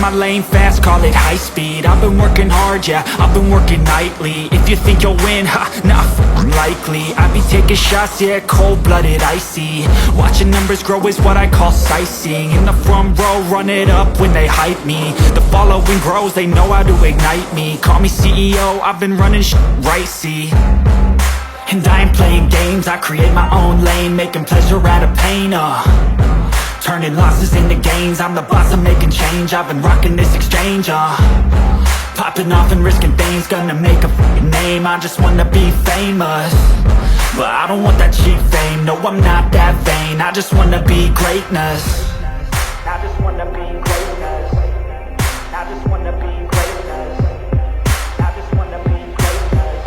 my lane fast, call it high speed. I've been working hard, yeah, I've been working nightly. If you think you'll win, ha, nah, unlikely. I be taking shots, yeah, cold-blooded, icy. Watching numbers grow is what I call sightseeing. In the front row, run it up when they hype me. The following grows, they know how to ignite me. Call me CEO, I've been running right, see. And I ain't playing games, I create my own lane, making pleasure out of pain, turning losses into gains. I'm the boss, I'm making change. I've been rocking this exchange, popping off and risking things. Gonna make a f***ing name. I just wanna be famous, but I don't want that cheap fame. No, I'm not that vain. I just wanna be greatness. I just wanna be greatness. I just wanna be greatness. I just wanna be greatness.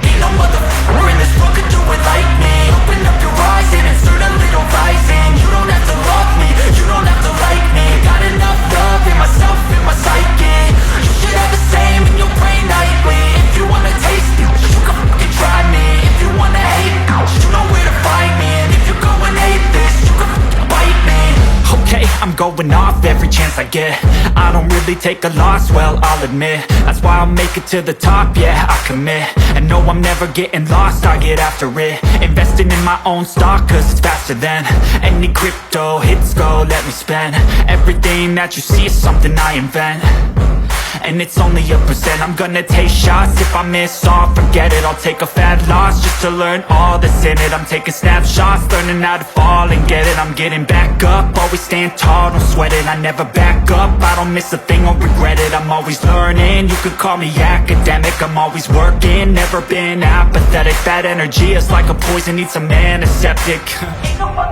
Ain't no motherfucker in this world could do it like me. Open up your eyes and insert a little rising. You don't have to love me, you don't have to like me. Got enough love in myself, in my psyche. You should have the same in your brain nightly. If you wanna taste it, you can fucking try me. If you wanna hate, you know where to find me. And if you go and hate this, you can fucking bite me. Okay, I'm going off every chance I get. I don't really take a loss, well, I'll admit. That's why I'll make it to the top, yeah, I commit. And no, I'm never getting lost, I get after it. Investing in my own stock, cause it's faster than any crypto hits go, let me spend. Everything that you see is something I invent, and it's only a percent. I'm gonna take shots, if I miss all, forget it. I'll take a fat loss just to learn all that's in it. I'm taking snapshots, learning how to fall and get it. I'm getting back up, always stand tall, don't sweat it. I never back up, I don't miss a thing or regret it. I'm always learning, you could call me academic. I'm always working, never been apathetic. That energy is like a poison, needs some antiseptic. Ain't nobody